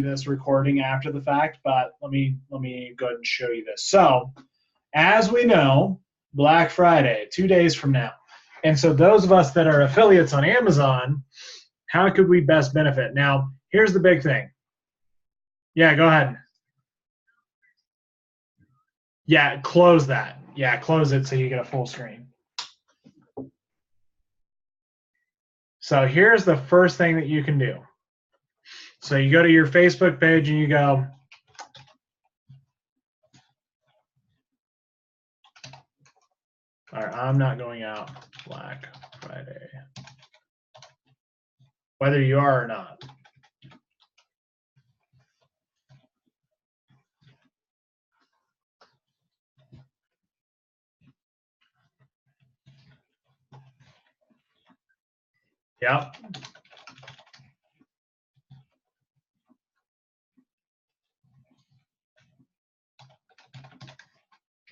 this recording after the fact, but let me go ahead and show you this. So, as we know, Black Friday, 2 days from now. And so those of us that are affiliates on Amazon, how could we best benefit? Now, here's the big thing. Yeah, go ahead. Yeah, close that. Yeah, close it so you get a full screen. So here's the first thing that you can do. So you go to your Facebook page and you go, all right, I'm not going out Black Friday, whether you are or not. Yep.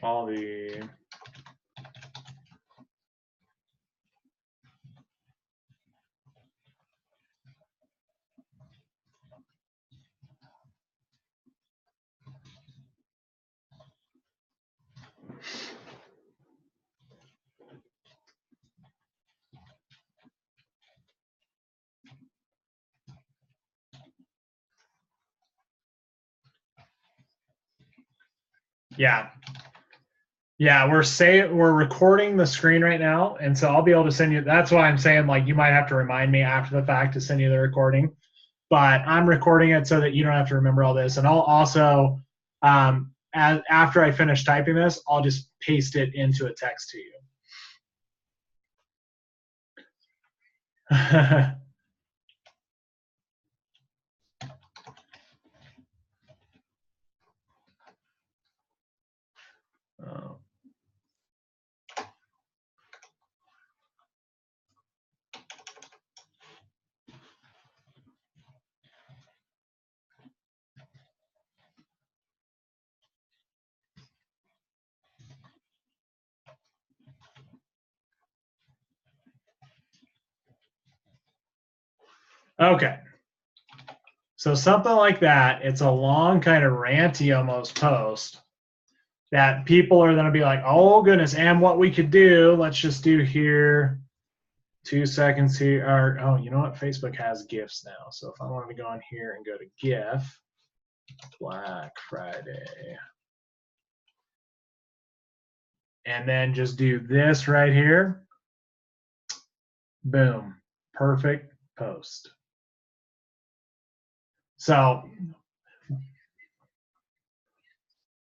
All the yeah. Yeah, we're recording the screen right now, and so I'll be able to send you. That's why I'm saying, like, you might have to remind me after the fact to send you the recording, but I'm recording it so that you don't have to remember all this. And I'll also, after I finish typing this, I'll just paste it into a text to you. Oh. Okay. So something like that, it's a long kind of ranty almost post that people are going to be like, oh goodness, and what we could do, let's just do here, 2 seconds here, or, oh, you know what, Facebook has GIFs now. So if I want to go on here and go to GIF, Black Friday, and then just do this right here, boom, perfect post. So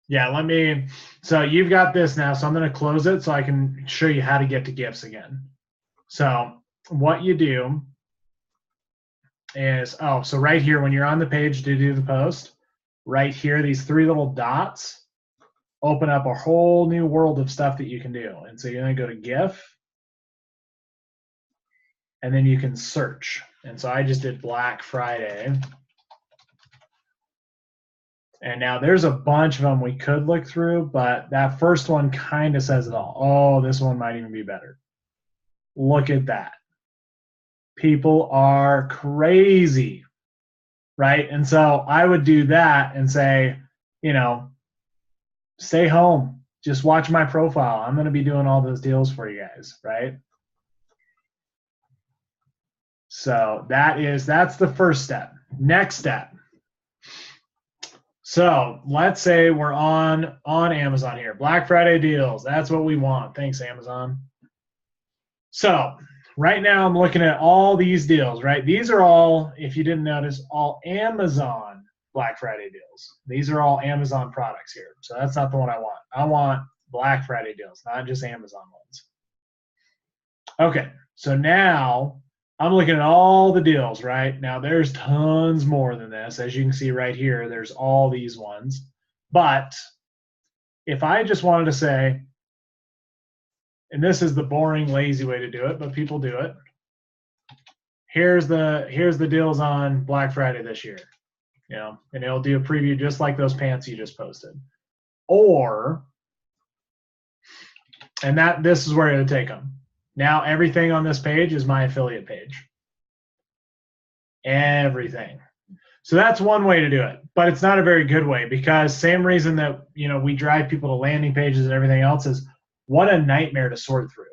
yeah, so you've got this now, so I'm going to close it so I can show you how to get to GIFs again. So what you do is, so right here, when you're on the page to do the post, right here, these 3 little dots open up a whole new world of stuff that you can do. And so you're going to go to GIF, and then you can search. And so I just did Black Friday. And now there's a bunch of them we could look through, but that first one kind of says it all. Oh, this one might even be better. Look at that. People are crazy, right? And so I would do that and say, stay home. Just watch my profile. I'm going to be doing all those deals for you guys, right? So that's the first step. Next step. So let's say we're on Amazon here. Black Friday deals. That's what we want. Thanks, Amazon. So right now I'm looking at all these deals, right? These are all, if you didn't notice, all Amazon Black Friday deals. These are all Amazon products here. So that's not the one I want. I want Black Friday deals, not just Amazon ones. Okay, so now I'm looking at all the deals, right? Now there's tons more than this. As you can see right here, there's all these ones. But if I just wanted to say, and this is the boring, lazy way to do it, but people do it. Here's the deals on Black Friday this year, and it'll do a preview just like those pants you just posted. And this is where it'll take them. Now everything on this page is my affiliate page. Everything. So that's one way to do it, but it's not a very good way because same reason that, we drive people to landing pages and everything else is what a nightmare to sort through.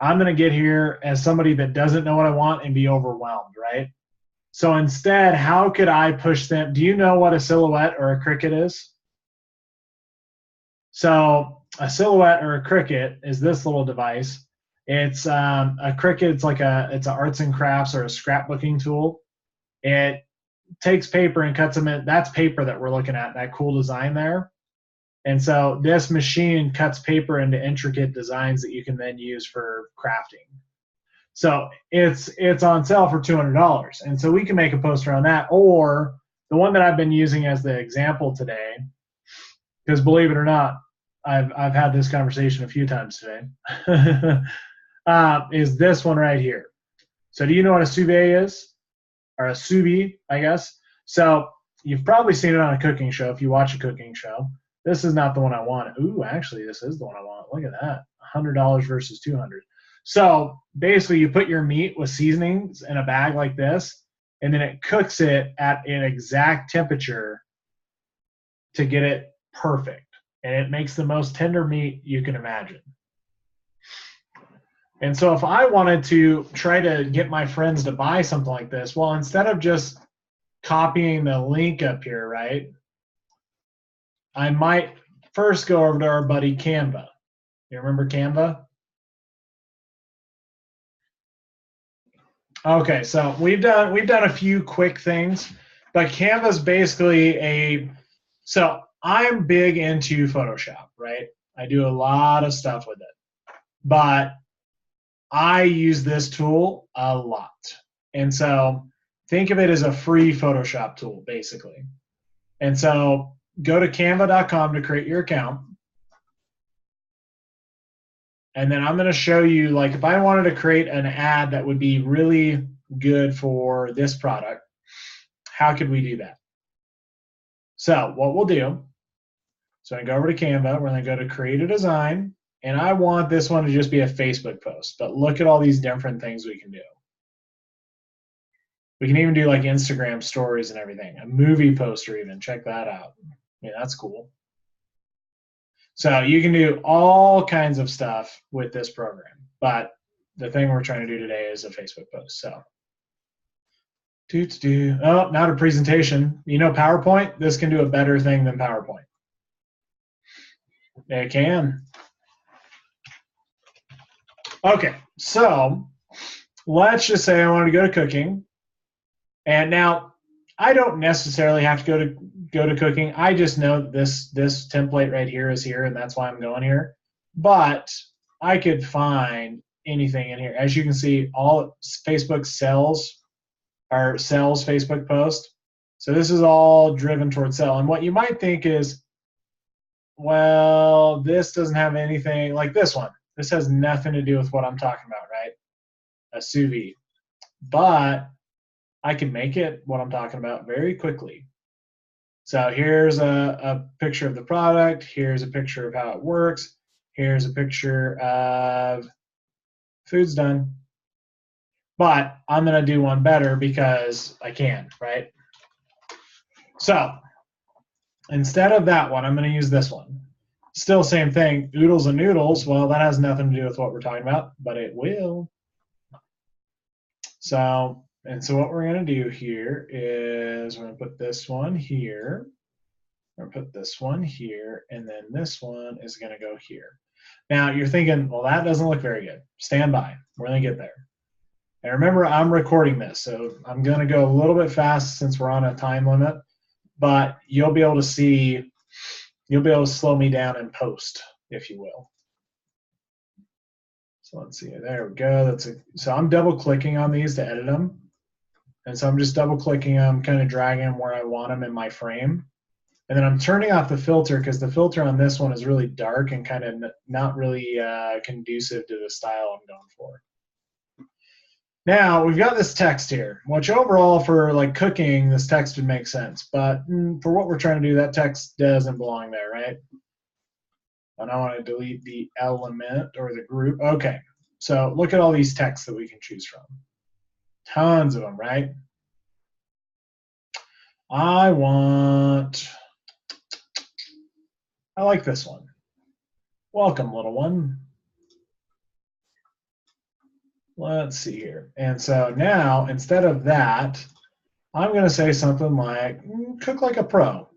I'm going to get here as somebody that doesn't know what I want and be overwhelmed, right? So instead, how could I push them? Do you know what a silhouette or a cricket is? So a silhouette or a cricket is this little device. It's a cricket. It's an arts and crafts or a scrapbooking tool. It takes paper and cuts them in. That's paper that we're looking at, that cool design there. And so this machine cuts paper into intricate designs that you can then use for crafting. So it's on sale for $200. And so we can make a poster on that. Or the one that I've been using as the example today, because believe it or not, I've had this conversation a few times today, is this one right here. So do you know what a sous vide is? Or a sous vide, I guess. So you've probably seen it on a cooking show if you watch a cooking show. This is not the one I want. Ooh, actually, this is the one I want. Look at that. $100 versus $200. So basically, you put your meat with seasonings in a bag like this, and then it cooks it at an exact temperature to get it perfect. And it makes the most tender meat you can imagine. And so if I wanted to try to get my friends to buy something like this, well, instead of just copying the link up here, right, I might first go over to our buddy Canva. You remember Canva? Okay, so we've done a few quick things, but Canva's basically so I'm big into Photoshop, right? I do a lot of stuff with it, but I use this tool a lot. And so think of it as a free Photoshop tool, basically. And so go to canva.com to create your account. And then I'm going to show you, like, if I wanted to create an ad that would be really good for this product, how could we do that? So what we'll do, so I go over to Canva, we're going to go to create a design, and I want this one to just be a Facebook post. But look at all these different things we can do. We can even do like Instagram stories and everything, a movie poster even. Check that out. Yeah, that's cool. So you can do all kinds of stuff with this program, but the thing we're trying to do today is a Facebook post. So, oh, not a presentation. You know PowerPoint? This can do a better thing than PowerPoint. It can. Okay, so let's just say I want to go to cooking. And now I don't necessarily have to go to cooking. I just know this template right here is here, and that's why I'm going here. But I could find anything in here. As you can see, all Facebook sells Facebook post. So this is all driven towards sell. And what you might think is, well, this doesn't have anything like this one. This has nothing to do with what I'm talking about, right? A sous vide. But I can make it what I'm talking about very quickly. So here's a picture of the product. Here's a picture of how it works. Here's a picture of food's done. But I'm going to do one better because I can, right? So instead of that one, I'm going to use this one. Still same thing, oodles and noodles. Well, that has nothing to do with what we're talking about, but it will. So what we're going to do here is we're going to put this one here. We're going to put this one here, and then this one is going to go here. Now, you're thinking, well, that doesn't look very good. Stand by. We're going to get there. And remember, I'm recording this, so I'm going to go a little bit fast since we're on a time limit, but you'll be able to see, you'll be able to slow me down in post, if you will. So let's see, there we go. So I'm double clicking on these to edit them. And so I'm just double clicking them, kind of dragging them where I want them in my frame. And then I'm turning off the filter because the filter on this one is really dark and kind of not really conducive to the style I'm going for. Now we've got this text here, which overall for like cooking, this text would make sense. But for what we're trying to do, that text doesn't belong there, right? And I want to delete the element or the group. Okay, so look at all these texts that we can choose from. Tons of them, right? I like this one. Welcome, little one. Let's see here. And so now, instead of that, I'm going to say something like, cook like a pro.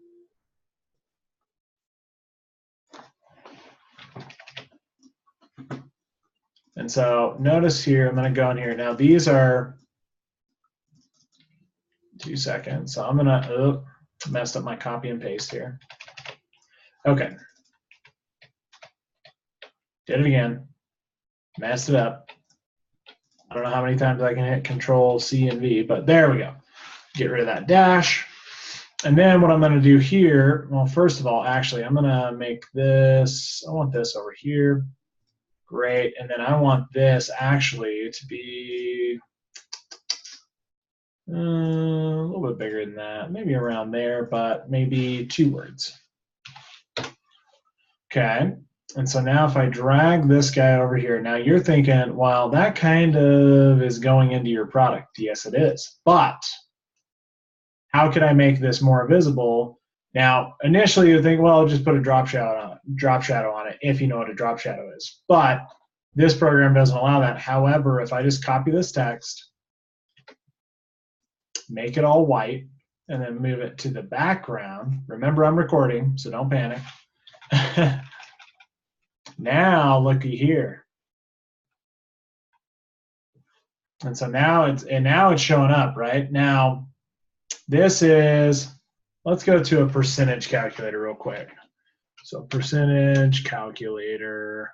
And so notice here, I'm going to go in here. Now, these are 2 seconds. So I'm going to, messed up my copy and paste here. Okay. Did it again. Messed it up. I don't know how many times I can hit Control C and V, but there we go. Get rid of that dash. And then what I'm going to do here, well, first of all, actually, I'm going to make this, I want this over here. Great. And then I want this actually to be a little bit bigger than that, maybe around there, but maybe 2 words. Okay. And so now if I drag this guy over here, now you're thinking, well, that kind of is going into your product. Yes, it is. But how can I make this more visible? Now, initially you think, well, just put a drop shadow on it if you know what a drop shadow is. But this program doesn't allow that. However, if I just copy this text, make it all white, and then move it to the background. Remember, I'm recording, so don't panic. Now, looky here. And so now it's showing up, right? Now, this is, let's go to a percentage calculator real quick. So percentage calculator.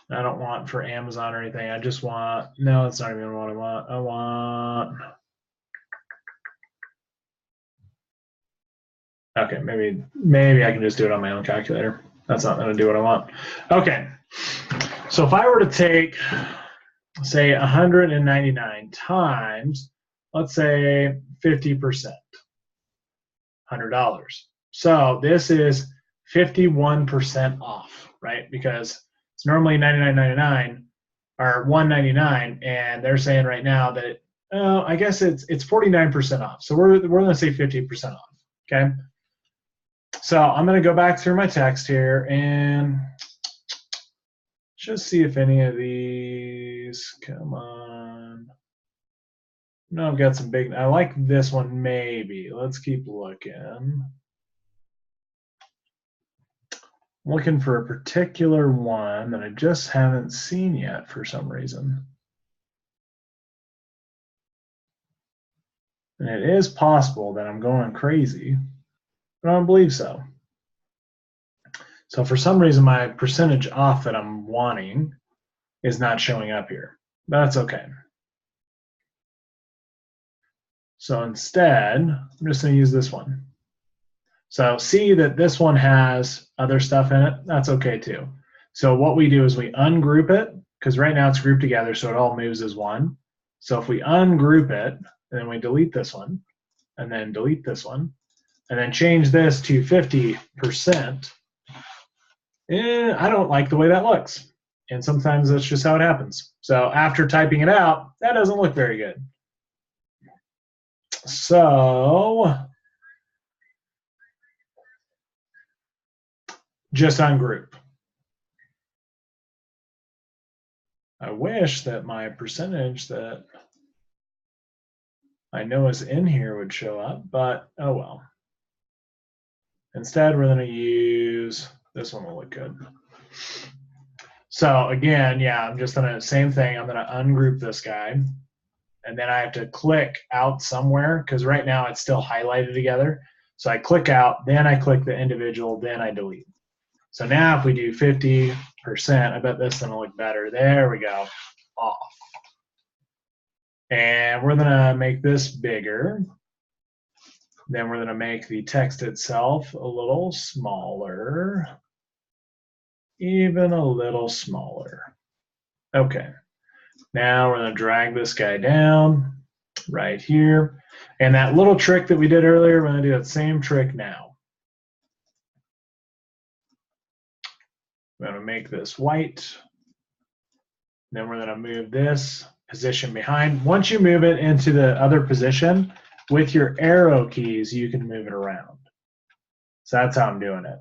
I don't want for Amazon or anything. I just want, no, that's not even what I want. I want, okay, maybe I can just do it on my own calculator. That's not going to do what I want. Okay, so if I were to take, say, 199 times, let's say 50%, $100. So this is 51% off, right? Because it's normally $99.99 or $199, and they're saying right now that I guess it's 49% off. So we're going to say 50% off. Okay. So I'm going to go back through my text here and just see if any of these, come on. No, I've got some big, I like this one maybe. Let's keep looking. I'm looking for a particular one that I just haven't seen yet for some reason. And it is possible that I'm going crazy, but I don't believe so. So for some reason, my percentage off that I'm wanting is not showing up here. That's okay. So instead, I'm just going to use this one. So see that this one has other stuff in it. That's okay too. So what we do is we ungroup it, because right now it's grouped together, so it all moves as one. So if we ungroup it, and then we delete this one, and then delete this one, and then change this to 50%, I don't like the way that looks. And sometimes that's just how it happens. So after typing it out, that doesn't look very good. So just ungroup. I wish that my percentage that I know is in here would show up, but oh well. Instead, we're going to use, this one will look good. So again, yeah, I'm just going to, same thing, I'm going to ungroup this guy. And then I have to click out somewhere, because right now it's still highlighted together. So I click out, then I click the individual, then I delete. So now if we do 50%, I bet this is going to look better. There we go, off. And we're going to make this bigger. Then we're going to make the text itself a little smaller, even a little smaller. Okay, now we're going to drag this guy down right here. And that little trick that we did earlier, we're going to do that same trick now. We're going to make this white. Then we're going to move this position behind. Once you move it into the other position, with your arrow keys, you can move it around. So that's how I'm doing it.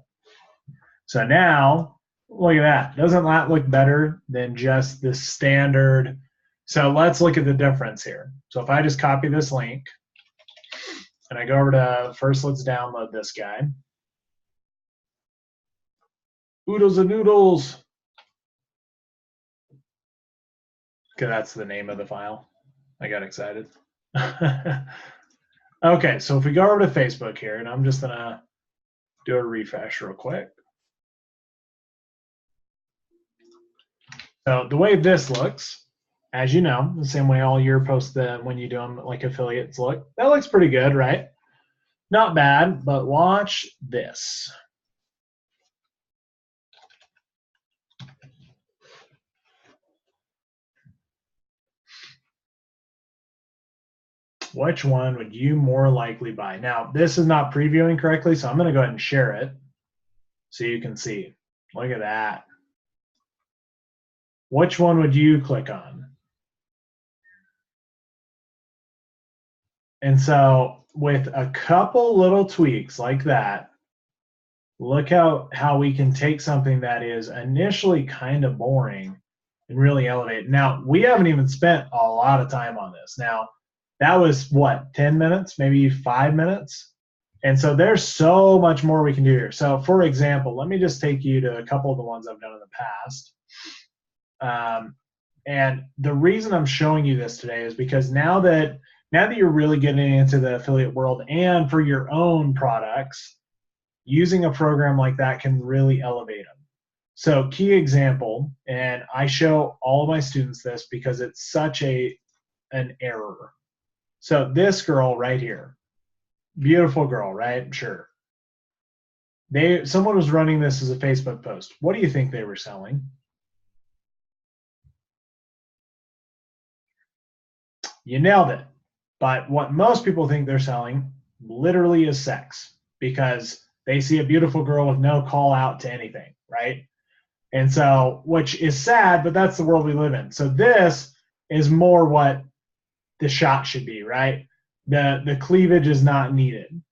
So now, look at that. Doesn't that look better than just the standard? So let's look at the difference here. So if I just copy this link, and I go over to, first let's download this guy. Oodles and noodles. Okay, that's the name of the file. I got excited. Okay, so if we go over to Facebook here, and I'm just gonna do a refresh real quick. So the way this looks, as you know, the same way all your posts when you do them like affiliates look, that looks pretty good, right? Not bad, but watch this. Which one would you more likely buy? Now, this is not previewing correctly, so I'm going to go ahead and share it so you can see. Look at that. Which one would you click on? And so with a couple little tweaks like that, look how we can take something that is initially kind of boring and really elevate it. Now, we haven't even spent a lot of time on this. Now, that was what, 10 minutes, maybe 5 minutes? And so there's so much more we can do here. So for example, let me just take you to a couple of the ones I've done in the past. And the reason I'm showing you this today is because now that you're really getting into the affiliate world and for your own products, using a program like that can really elevate them. So key example, and I show all of my students this because it's such an error. So this girl right here, beautiful girl, right? Sure. Someone was running this as a Facebook post. What do you think they were selling? You nailed it. But what most people think they're selling literally is sex, because they see a beautiful girl with no call out to anything, right? And so, which is sad, but that's the world we live in. So this is more what the shot should be, right? The cleavage is not needed.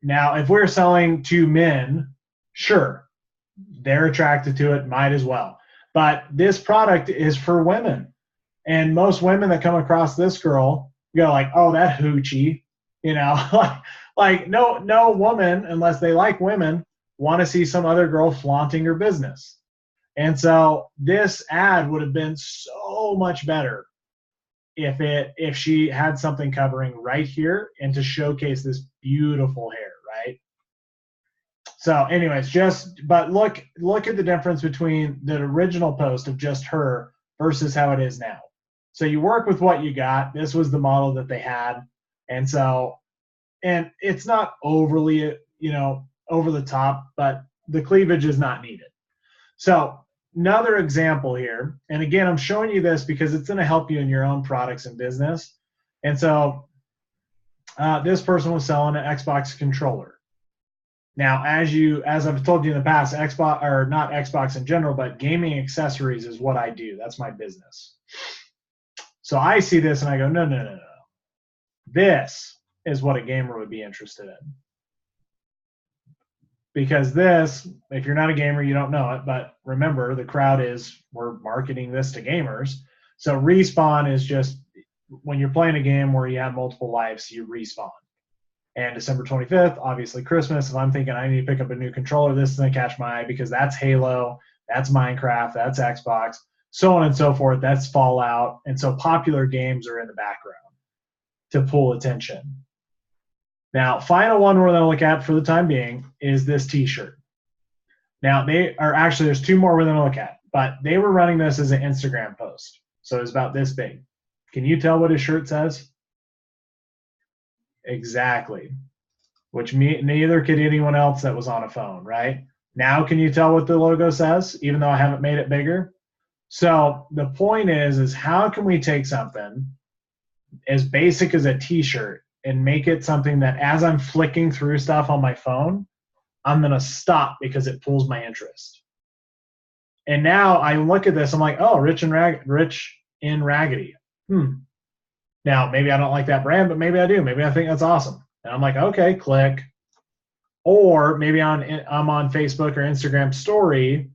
Now, if we're selling to men, sure, they're attracted to it, might as well. But this product is for women. And most women that come across this girl go like, oh, that hoochie, you know, like no woman, unless they like women, want to see some other girl flaunting her business. And so this ad would have been so much better if she had something covering right here and to showcase this beautiful hair, right? So anyways, but look at the difference between the original post of just her versus how it is now. So you work with what you got. This was the model that they had. And it's not overly, over the top, but the cleavage is not needed. So another example here, and again, I'm showing you this because it's going to help you in your own products and business. And so this person was selling an Xbox controller. Now, as I've told you in the past, Xbox, or not Xbox in general, but gaming accessories is what I do. That's my business. So I see this and I go, no. This is what a gamer would be interested in. Because this, if you're not a gamer, you don't know it, but remember, the crowd we're marketing this to gamers. So respawn is just when you're playing a game where you have multiple lives, you respawn. And December 25th, obviously Christmas, if I'm thinking I need to pick up a new controller, this is going to catch my eye because that's Halo, that's Minecraft, that's Xbox, so on and so forth. That's Fallout. And so popular games are in the background to pull attention. Now, final one we're going to look at for the time being is this t-shirt. Now, there's two more we're going to look at, but they were running this as an Instagram post. So it's about this big. Can you tell what his shirt says? Exactly. Which neither could anyone else that was on a phone, right? Now, can you tell what the logo says, even though I haven't made it bigger? So the point is how can we take something as basic as a t-shirt and make it something that as I'm flicking through stuff on my phone, I'm going to stop because it pulls my interest. And now I look at this, I'm like, oh, rich in Raggedy. Now, maybe I don't like that brand, but maybe I do. Maybe I think that's awesome. And I'm like, okay, click. Or maybe I'm on Facebook or Instagram story,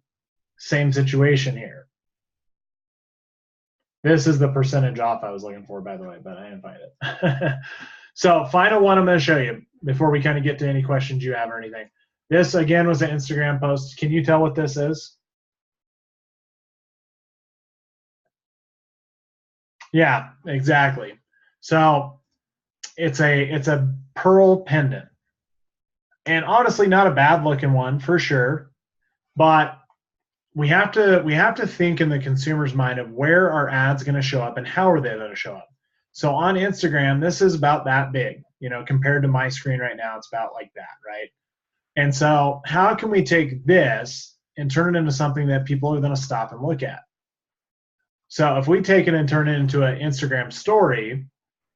same situation here. This is the percentage off I was looking for, by the way, but I didn't find it. So final one I'm going to show you before we kind of get to any questions you have or anything. This, again, was an Instagram post. Can you tell what this is? Yeah, exactly. So it's a pearl pendant. And honestly, not a bad looking one for sure. But we have to think in the consumer's mind of where are ads going to show up and how are they going to show up. So on Instagram, this is about that big, compared to my screen right now, it's about like that, right? And so how can we take this and turn it into something that people are going to stop and look at? So if we take it and turn it into an Instagram story,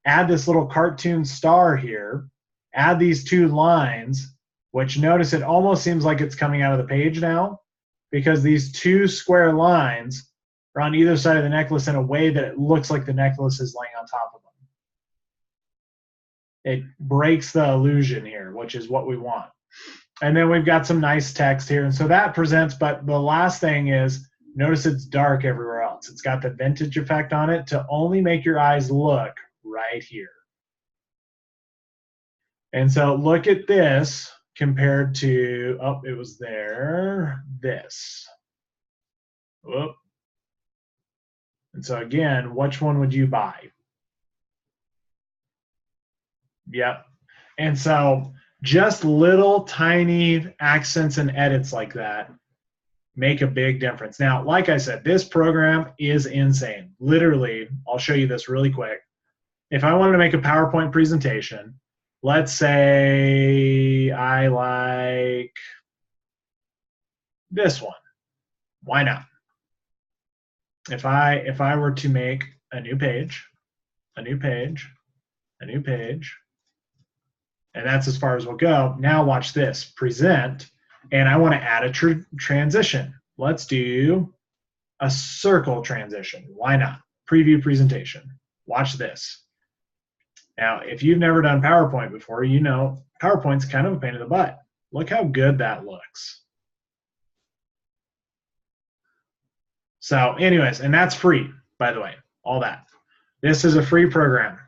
add this little cartoon star here, add these two lines, which notice it almost seems like it's coming out of the page now, because these two square lines are on either side of the necklace in a way that it looks like the necklace is laying on top of them. It breaks the illusion here, which is what we want. And then we've got some nice text here. And so that presents, but the last thing is, notice it's dark everywhere else. It's got the vintage effect on it to only make your eyes look right here. And so look at this compared to, oh, it was there, this. Whoop. And so again, which one would you buy? Yep. And so just little tiny accents and edits like that make a big difference. Now, like I said, this program is insane. Literally, I'll show you this really quick. If I wanted to make a PowerPoint presentation, let's say I like this one. Why not? If I were to make a new page, and that's as far as we'll go. Now watch this, present, and I want to add a transition. Let's do a circle transition. Why not? Preview presentation. Watch this. Now, if you've never done PowerPoint before, you know PowerPoint's kind of a pain in the butt. Look how good that looks. So anyways, and that's free, by the way, all that. This is a free program.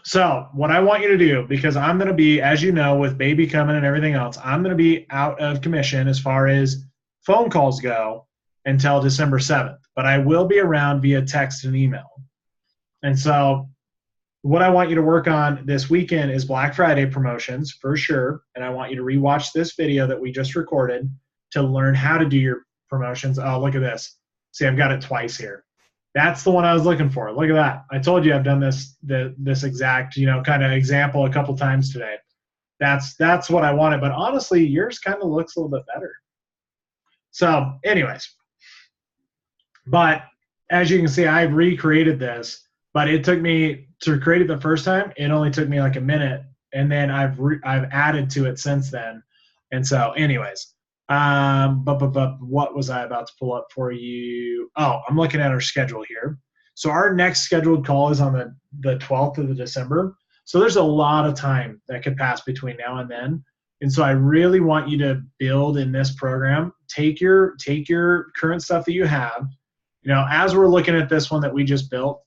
So what I want you to do, because I'm going to be, as you know, with baby coming and everything else, I'm going to be out of commission as far as phone calls go until December 7th. But I will be around via text and email. And so what I want you to work on this weekend is Black Friday promotions for sure. And I want you to rewatch this video that we just recorded to learn how to do your promotions. Oh, look at this. See, I've got it twice here. That's the one I was looking for. Look at that. I told you I've done this exact, kind of example a couple times today. That's what I wanted. But honestly, yours kind of looks a little bit better. So anyways, but as you can see, I've recreated this, but it took me to create it the first time. It only took me like a minute, and then I've added to it since then. And so anyways, but what was I about to pull up for you? Oh, I'm looking at our schedule here. So our next scheduled call is on the 12th of December. So there's a lot of time that could pass between now and then. And so I really want you to build in this program. Take your current stuff that you have. As we're looking at this one that we just built,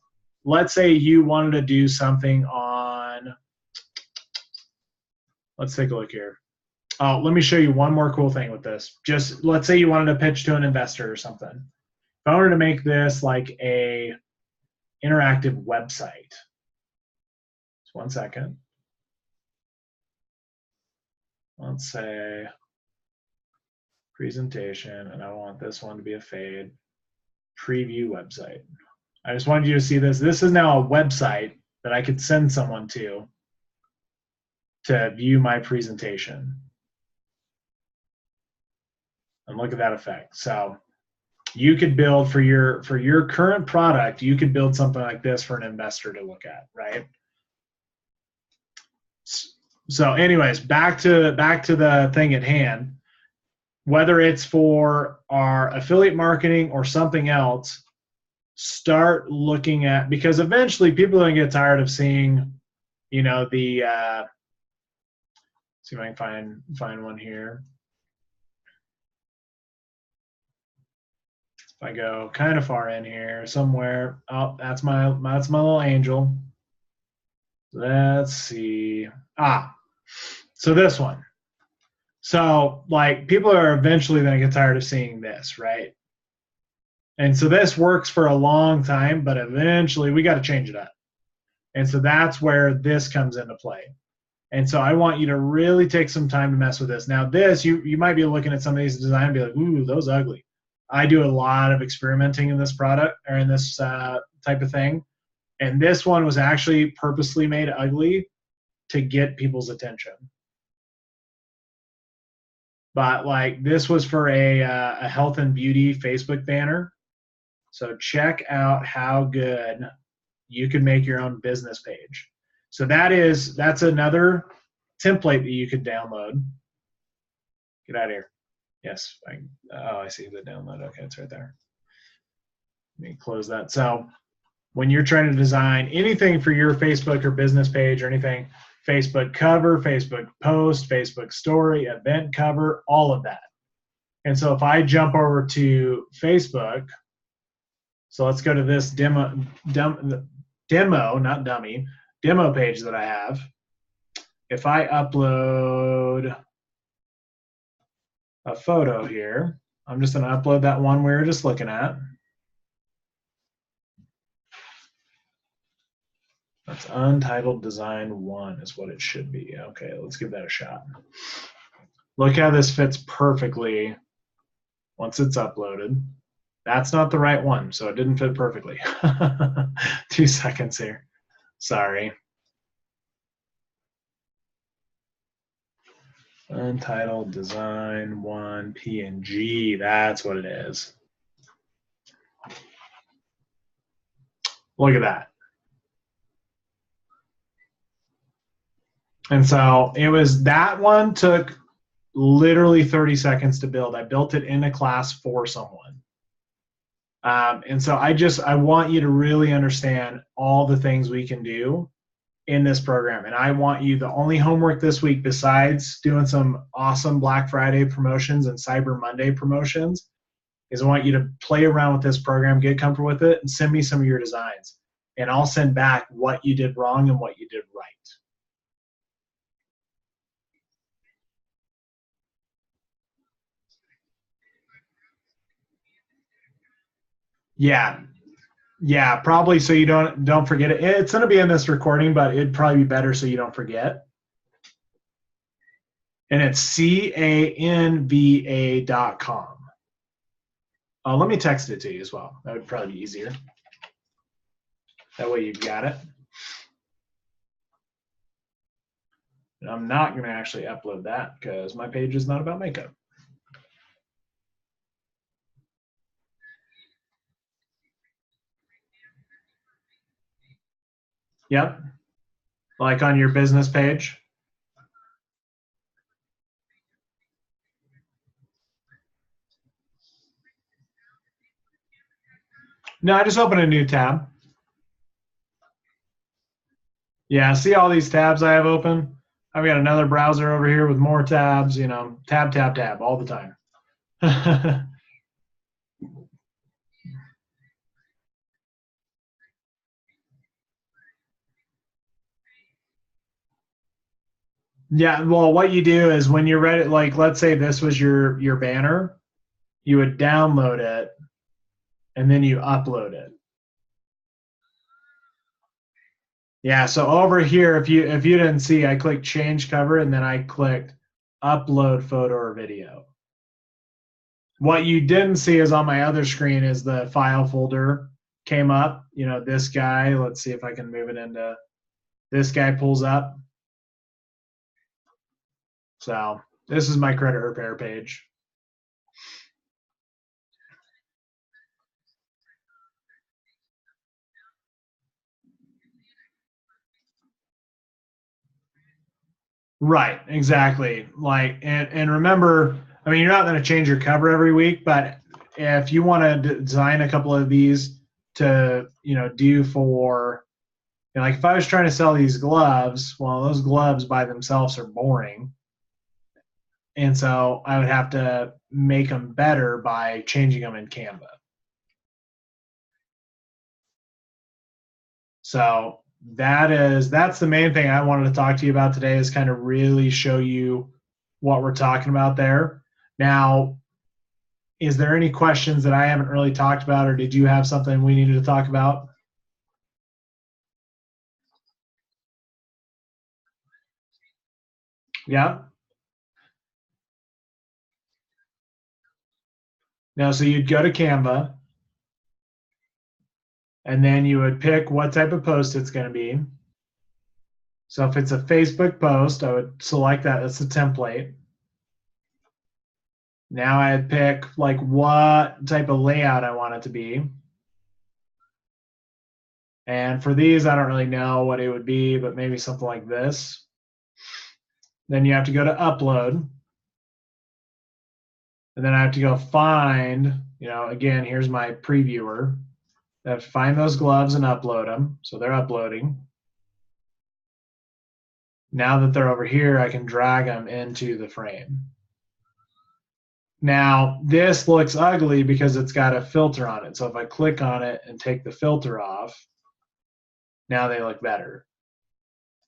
let's say you wanted to do something on, let's take a look here. Oh, let me show you one more cool thing with this. Just let's say you wanted to pitch to an investor or something. If I wanted to make this like a interactive website. Just 1 second. Let's say presentation, and I want this one to be a fade. Preview website. I just wanted you to see this. This is now a website that I could send someone to view my presentation. And look at that effect. So you could build for your current product, you could build something like this for an investor to look at, right? So anyways, back to the thing at hand. Whether it's for our affiliate marketing or something else, start looking at, because eventually people are going to get tired of seeing, you know, the, see if I can find one here. If I go kind of far in here somewhere, oh, that's my little angel. Let's see. So this one. So like people are eventually going to get tired of seeing this, right? And so this works for a long time, but eventually we got to change it up. And so that's where this comes into play. And so I want you to really take some time to mess with this. Now this, you might be looking at some of these designs and be like, ooh, those ugly. I do a lot of experimenting in this product or in this type of thing. And this one was actually purposely made ugly to get people's attention. But like this was for a health and beauty Facebook banner. So check out how good you can make your own business page. So that's another template that you could download. Get out of here. Yes. I see the download. Okay, it's right there. Let me close that. So when you're trying to design anything for your Facebook or business page or anything, Facebook cover, Facebook post, Facebook story, event cover, all of that. And so if I jump over to Facebook, so let's go to this demo, not dummy, demo page that I have. If I upload a photo here, I'm just going to upload that one we were just looking at. That's Untitled Design 1 is what it should be. Okay, let's give that a shot. Look how this fits perfectly once it's uploaded. That's not the right one, so it didn't fit perfectly. 2 seconds here. Sorry. Untitled Design 1 PNG. That's what it is. Look at that. And so that one took literally 30 seconds to build. I built it in a class for someone. And so I want you to really understand all the things we can do in this program. And I want you, the only homework this week, besides doing some awesome Black Friday promotions and Cyber Monday promotions, is I want you to play around with this program, get comfortable with it, and send me some of your designs. And I'll send back what you did wrong and what you did right. Yeah, probably so you don't forget it. It's going to be in this recording, but it'd probably be better so you don't forget. And it's canva.com. Let me text it to you as well. That would probably be easier. That way you've got it. And I'm not going to actually upload that because my page is not about makeup. Yep. Like on your business page. No, I just opened a new tab. Yeah, see all these tabs I have open? I've got another browser over here with more tabs, you know, tab all the time. Yeah, well, what you do is when you're ready, like let's say this was your banner, you would download it and then you upload it. Yeah, so over here, if you didn't see, I clicked change cover and then I clicked upload photo or video. What you didn't see is on my other screen is the file folder came up. You know, this guy, let's see if I can move it into, this guy pulls up. So this is my credit repair page. Right, exactly. Like, and remember, I mean, you're not going to change your cover every week, but if you want to design a couple of these to, do for, like if I was trying to sell these gloves, well, those gloves by themselves are boring. And so I would have to make them better by changing them in Canva. So that's the main thing I wanted to talk to you about today, is kind of really show you what we're talking about there. Now, is there any questions that I haven't really talked about, or did you have something we needed to talk about? Yeah. Now, so you'd go to Canva, and then you would pick what type of post it's going to be. So if it's a Facebook post, I would select that. That's the template. Now I'd pick like what type of layout I want it to be. And for these, I don't really know what it would be, but maybe something like this. Then you have to go to upload. And then I have to go find, again, here's my previewer. I have to find those gloves and upload them. So they're uploading. Now that they're over here, I can drag them into the frame. Now, this looks ugly because it's got a filter on it. So if I click on it and take the filter off, now they look better.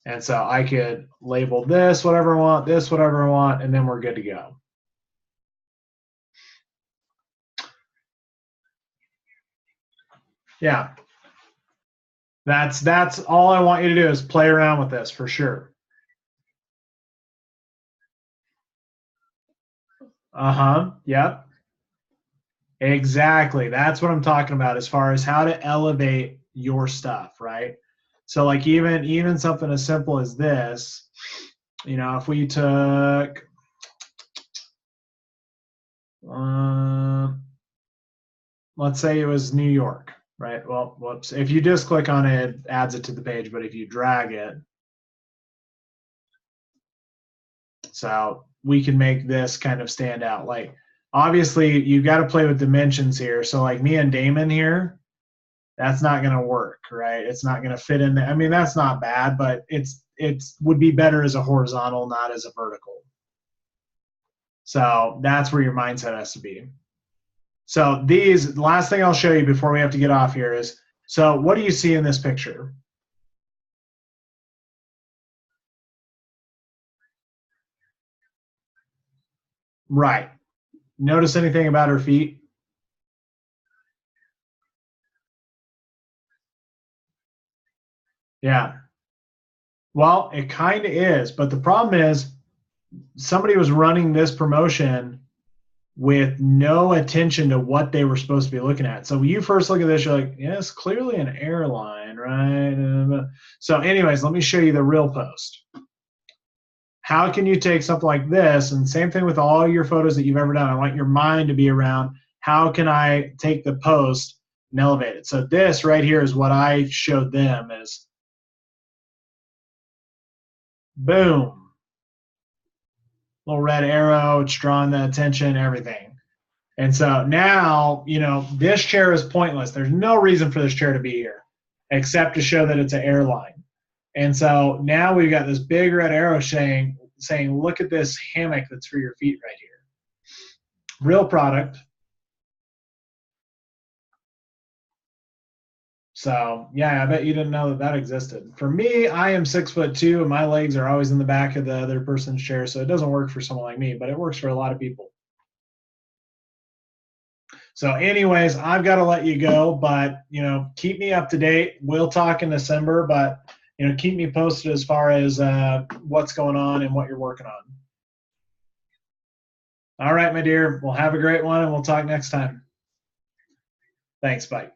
And so I could label this whatever I want, this whatever I want, and then we're good to go. Yeah. That's all I want you to do, is play around with this for sure. Yep. Exactly. That's what I'm talking about as far as how to elevate your stuff, right? So like even something as simple as this, if we took let's say it was New York, right? Well, whoops. If you just click on it, it adds it to the page, but if you drag it, so we can make this kind of stand out. Like, obviously, you've got to play with dimensions here. So like me and Damon here, that's not going to work, right? It's not going to fit in there. I mean, that's not bad, but it would be better as a horizontal, not as a vertical. So that's where your mindset has to be. So the last thing I'll show you before we have to get off here is, so what do you see in this picture? Right. Notice anything about her feet? Yeah. Well, it kind of is, but the problem is somebody was running this promotion with no attention to what they were supposed to be looking at. So when you first look at this, you're like, yes, clearly an airline, right? So anyways, let me show you the real post. How can you take something like this, and same thing with all your photos that you've ever done, I want your mind to be around, how can I take the post and elevate it? So this right here is what I showed them, is boom. Little red arrow, it's drawing the attention, everything. And so now, this chair is pointless. There's no reason for this chair to be here except to show that it's an airline. And so now we've got this big red arrow saying, look at this hammock that's for your feet right here. Real product. So yeah, I bet you didn't know that existed. For me, I am 6'2", and my legs are always in the back of the other person's chair, so it doesn't work for someone like me, but it works for a lot of people. So anyways, I've got to let you go, but keep me up to date. We'll talk in December, but keep me posted as far as what's going on and what you're working on. All right, my dear. Well, have a great one, and we'll talk next time. Thanks. Bye.